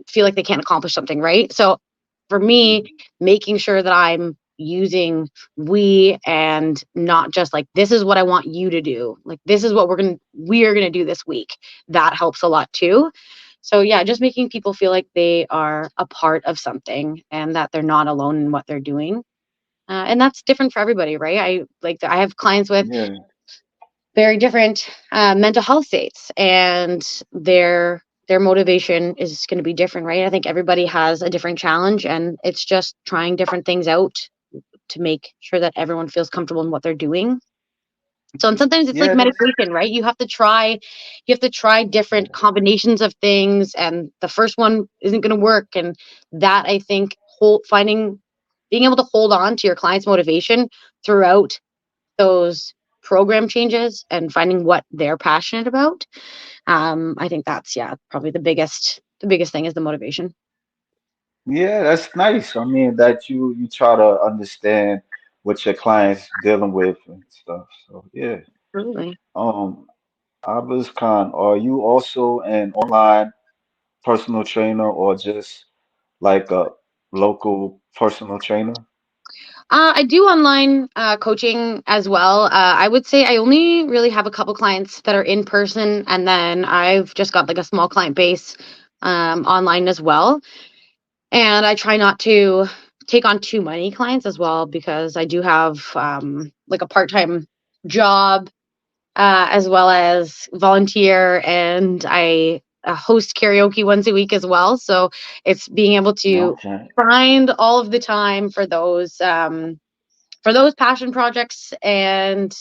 feel like they can't accomplish something, right? So for me, making sure that I'm using we and not just like, this is what I want you to do. Like, this is what we are gonna do this week. That helps a lot too. So yeah, just making people feel like they are a part of something and that they're not alone in what they're doing. And that's different for everybody, right? I have clients with Yeah. very different mental health states, and their motivation is going to be different, right? I think everybody has a different challenge, and it's just trying different things out to make sure that everyone feels comfortable in what they're doing. So, and sometimes it's like Yeah, that's meditation, right? You have to try different combinations of things, and the first one isn't going to work. And that, I think, being able to hold on to your client's motivation throughout those program changes and finding what they're passionate about. I think that's, yeah, probably the biggest thing is the motivation. yeah, that's nice. I mean, that you try to understand what your clients dealing with and stuff. So yeah. Absolutely. Um, Abbas Khan, are you also an online personal trainer or just like a local personal trainer? I do online coaching as well. I would say I only really have a couple clients that are in person, and then I've just got like a small client base online as well. And I try not to take on too many clients as well, because I do have like a part-time job, as well as volunteer, and I host karaoke once a week as well. So it's being able to Okay. find all of the time for those passion projects, and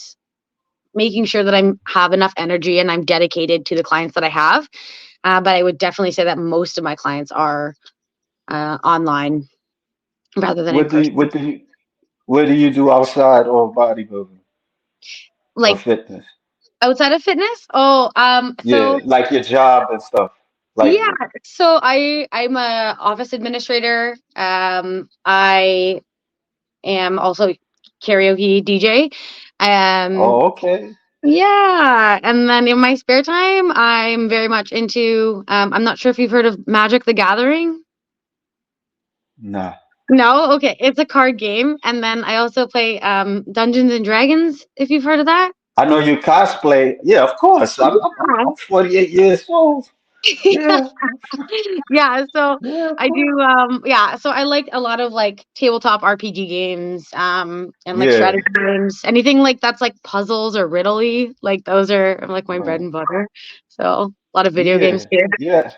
making sure that I have enough energy and I'm dedicated to the clients that I have. But I would definitely say that most of my clients are online rather than in What do person. you, what do you, what do you do outside of bodybuilding or Like fitness? outside of fitness? Oh, Yeah, like your job and stuff. Like, yeah. So I'm a office administrator. I am also karaoke DJ. Um, oh, okay. yeah, and then in my spare time, I'm very much into. I'm not sure if you've heard of Magic the Gathering. Nah. No, okay, it's a card game, and then I also play Dungeons and Dragons. If you've heard of that. I know you cosplay. Yeah, of course. I'm 48 years old. Yeah. Yeah, Yeah, so yeah, of I course. do yeah, so I like a lot of like tabletop RPG games, and like Yeah, strategy games. Anything like that's like puzzles or riddly, like those are like my bread right. and butter. So a lot of video games Yeah, too. yeah.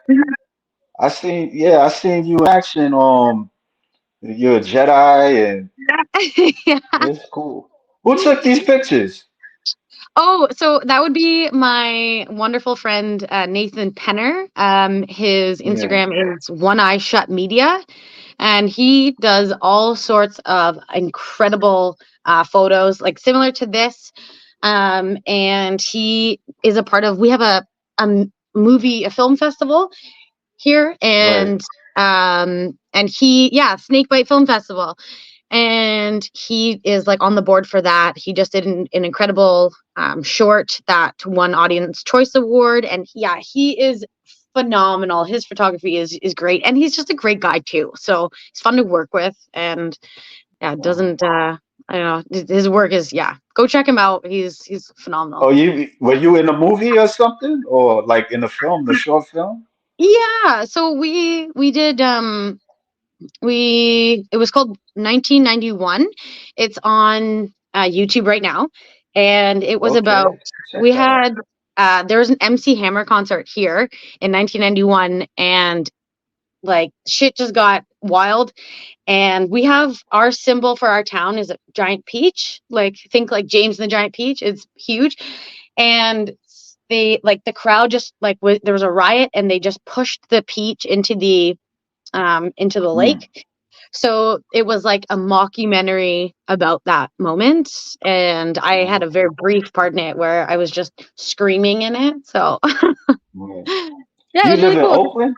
I seen you in action. You're a Jedi, and Yeah. it's cool. Who took these pictures? Oh, so that would be my wonderful friend Nathan Penner. His Yeah. Instagram is One Eye Shut Media, and he does all sorts of incredible photos, like similar to this. And he is a part of. We have a film festival here, Right. and yeah, Snakebite Film Festival, and he is like on the board for that. He just did an incredible short that won Audience Choice Award, and yeah, he is phenomenal. His photography is great, and he's just a great guy too. So he's fun to work with, and yeah, Wow. doesn't I don't know, his work is, yeah. Go check him out. He's Oh, phenomenal. you were you in a movie or something, or like in a film, the short film? Yeah, so we did it was called 1991. It's on YouTube right now, and it was about, Okay, check we that out. had there was an MC Hammer concert here in 1991, and like shit just got wild, and we have our symbol for our town is a giant peach, like think like James and the Giant Peach. It's huge, and they like the crowd just like there was a riot, and they just pushed the peach into the Mm. lake. So it was like a mockumentary about that moment. And I had a very Okay. brief part in it where I was just screaming in it. So Right. yeah, it You was live really in cool. Oakland?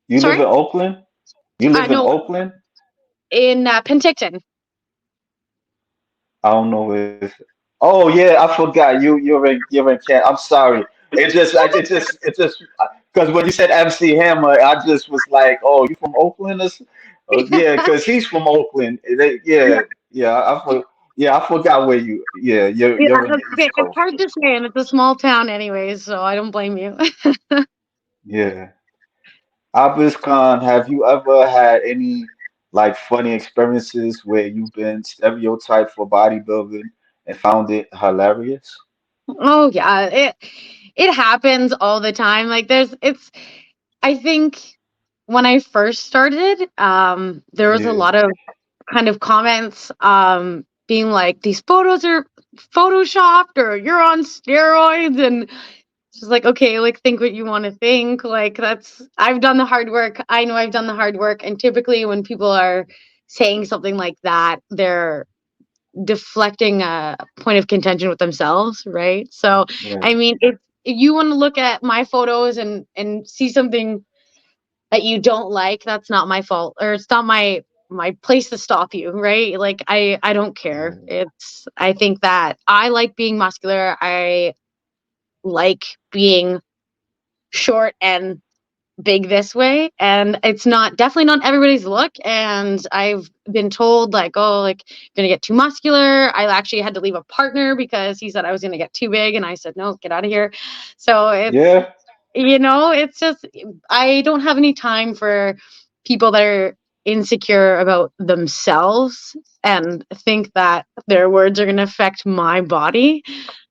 You live Sorry? in Oakland? You live in No, Oakland? in Penticton. I don't know where it's. Oh yeah, I forgot. You're in Kent. I'm sorry. It just Because when you said MC Hammer, I just was like, "Oh, you from Oakland?" Oh, yeah, because he's from Oakland. Yeah, Yeah, yeah, yeah, I forgot where you. Yeah, yeah, you're in that's the okay. East It's Coast. hard to say, and it's a small town anyways, so I don't blame you. Yeah. Abis Khan, have you ever had any like funny experiences where you've been stereotyped for bodybuilding and found it hilarious? Oh yeah, it happens all the time. Like there's it's I think when I first started, there was a Yeah, lot of kind of comments being like these photos are photoshopped or you're on steroids and just like okay, like think what you want to think. Like that's I've done the hard work. I know I've done the hard work and typically when people are saying something like that, they're deflecting a point of contention with themselves, right? So, I right, mean, if you want to look at my photos and see something that you don't like, that's not my fault, or it's not my place to stop you, right? Like I don't care. right. It's I think that I like being muscular. I like being short and big this way and it's not definitely not everybody's look and I've been told like oh like gonna get too muscular. I actually had to leave a partner because he said I was gonna get too big and I said no, get out of here. So it's Yeah, it's just I don't have any time for people that are insecure about themselves and think that their words are going to affect my body.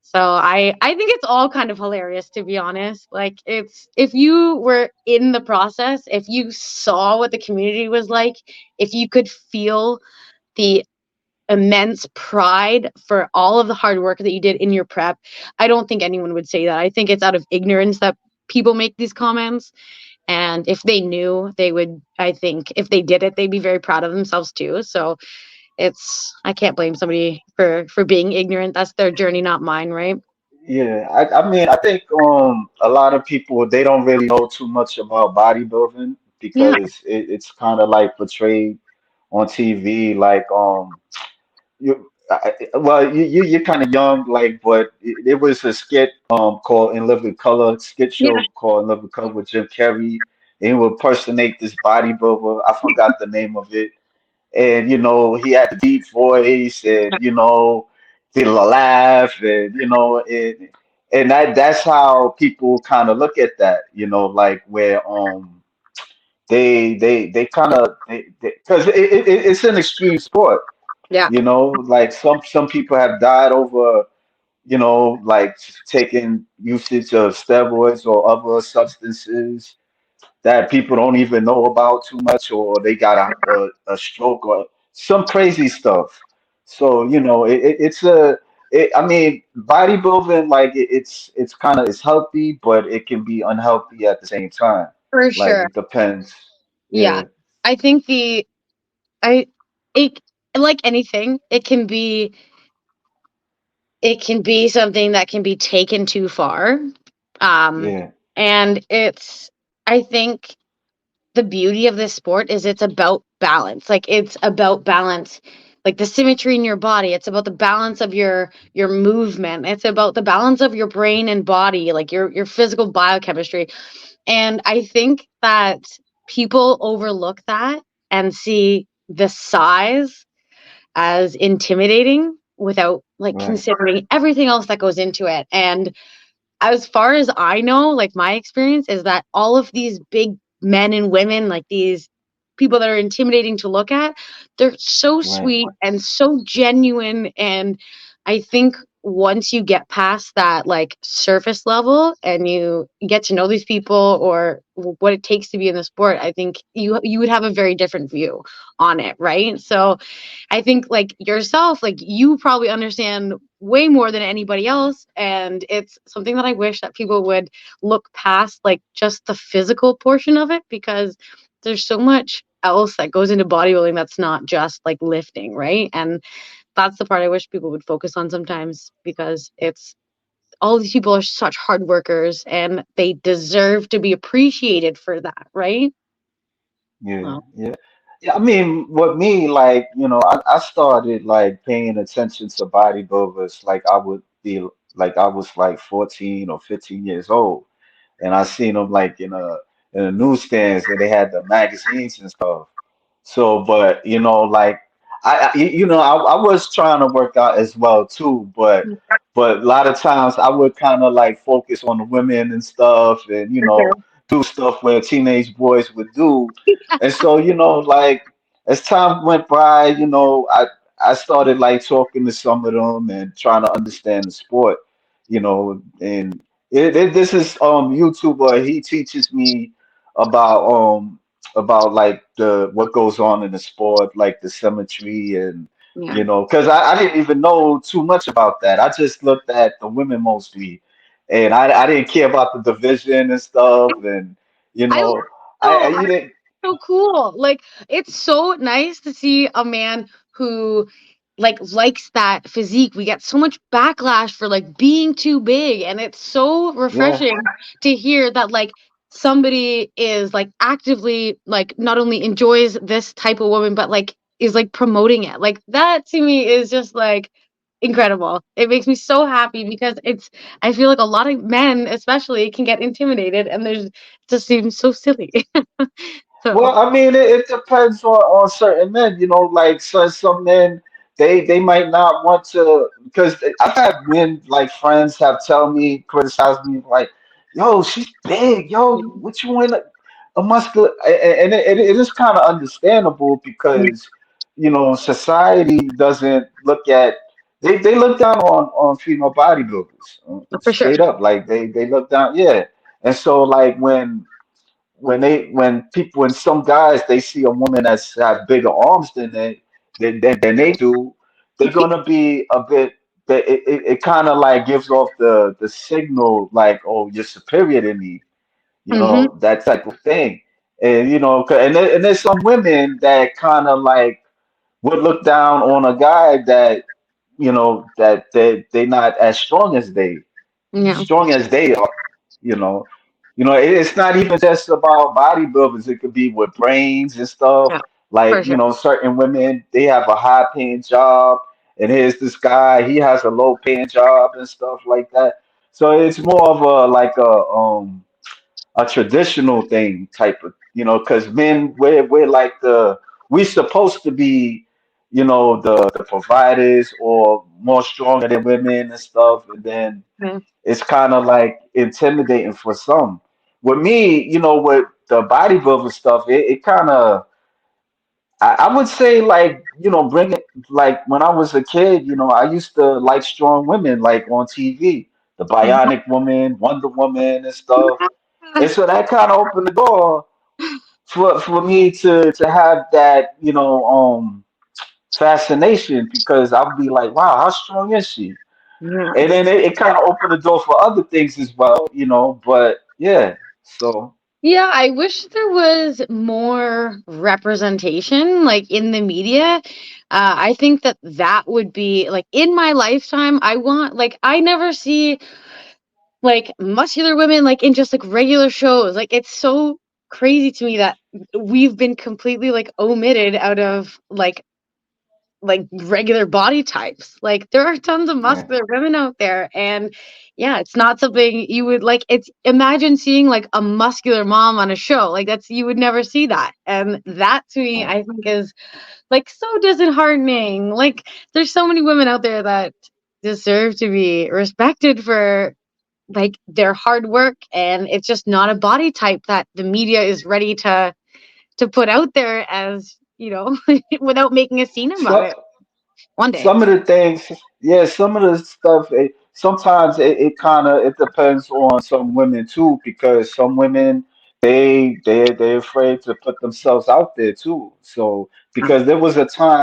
So I think it's all kind of hilarious to be honest. Like it's if you were in the process, if you saw what the community was like, if you could feel the immense pride for all of the hard work that you did in your prep. I don't think anyone would say that. I think it's out of ignorance that people make these comments. And if they knew, they would, I think, if they did it, they'd be very proud of themselves too. So it's, I can't blame somebody for being ignorant. That's their journey, not mine, right? yeah. I mean, I think a lot of people they don't really know too much about bodybuilding Yeah. because it's kind of like portrayed on TV like well, you're kind of young, like, but it was a skit called In Living Color, skit Yeah. show called In Living Color with Jim Carrey, and he would impersonate this bodybuilder. I forgot the name of it, and he had the deep voice, and the laugh, and and that's how people kind of look at that, like where they kind of because it's an extreme sport. Yeah. Like some people have died over, like taking usage of steroids or other substances that people don't even know about too much, or they got a stroke or some crazy stuff. So, I mean, bodybuilding, like it's kind of it's healthy, but it can be unhealthy at the same time. For Like sure. it depends. Yeah. Yeah, I think I, it, like anything, it can be something that can be taken too far. Um, yeah, and I think the beauty of this sport is it's about balance. Like it's about balance, like the symmetry in your body. It's about the balance of your movement. It's about the balance of your brain and body, like your physical biochemistry. And I think that people overlook that and see the size as intimidating without like right, considering everything else that goes into it. And as far as I know, like my experience is that all of these big men and women, like these people that are intimidating to look at, they're so right, sweet and so genuine. And I think once you get past that like surface level and you get to know these people or what it takes to be in the sport, I think you would have a very different view on it, right? So I think like yourself, like you probably understand way more than anybody else. And it's something that I wish that people would look past like just the physical portion of it because there's so much else that goes into bodybuilding that's not just like lifting, right? And that's the part I wish people would focus on sometimes because it's all these people are such hard workers and they deserve to be appreciated for that, right? yeah, Well, yeah. Yeah, I mean, with me, like, I started like paying attention to bodybuilders like I would be like I was like 14 or 15 years old. and I seen them like in the newsstands, and they had the magazines and stuff. So, but like I was trying to work out as well too, but a lot of times I would kind of like focus on the women and stuff, and For sure. do stuff where teenage boys would do, and so like as time went by, I started like talking to some of them and trying to understand the sport, and this is YouTuber. He teaches me about about like the what goes on in the sport, like the symmetry and Yeah. because I didn't even know too much about that. I just looked at the women mostly, and I didn't care about the division and stuff, and you I love know I so you didn't so cool. Like it's so nice to see a man who like likes that physique. We get so much backlash for like being too big, and it's so yeah. refreshing to hear that like somebody is like actively like not only enjoys this type of woman but like is like promoting it. Like that to me is just like incredible. It makes me so happy because it's I feel like a lot of men especially can get intimidated and there's it just seems so silly. So Well, I mean, it depends on certain men, like some men they might not want to because I've had men like friends have tell me criticize me like, yo, she's big, yo, what you want a muscular, and it is kind of understandable because society doesn't look at they look down on female bodybuilders, for sure. straight up, like they look down, yeah, and so like when some guys they see a woman that's have bigger arms than they do, they're gonna be a bit. It kind of like gives off the signal like, oh, you're superior to me, Hmm. that type of thing, and and there's some women that kind of like would look down on a guy that that they not as Yeah. strong as they are, you know. It's not even just about bodybuilders. It could be with brains and stuff. Yeah. For Like, sure. certain women, they have a high paying job, and here's this guy, he has a low paying job and stuff like that. So it's more of a traditional thing type of, because men, we're like we supposed to be, the providers or more stronger than women and stuff. And then Yeah. it's kind of like intimidating for some. With me, with the bodybuilder stuff, it kind of, I would say like, bring it like when I was a kid, I used to like strong women like on TV, the Bionic Woman, Wonder Woman and stuff. And so that kind of opened the door for me to have that, fascination because I'll be like, wow, how strong is she? And Yes. then it kind of opened the door for other things as well, but yeah, so Yeah, I wish there was more representation like in the media. I think that that would be like in my lifetime. I want like I never see like muscular women like in just like regular shows. Like it's so crazy to me that we've been completely like omitted out of like regular body types. Like there are tons of yeah. muscular women out there and yeah, it's not something you would like it's imagine seeing like a muscular mom on a show. Like that's you would never see that. And that to me Yeah. I think is like so disheartening. Like there's so many women out there that deserve to be respected for like their hard work and it's just not a body type that the media is ready to put out there as, without making a scene about it So one day. some of the things, yeah, some of the stuff, sometimes it kind of it depends on some women too, because some women they're afraid to put themselves out there too. So because there was a time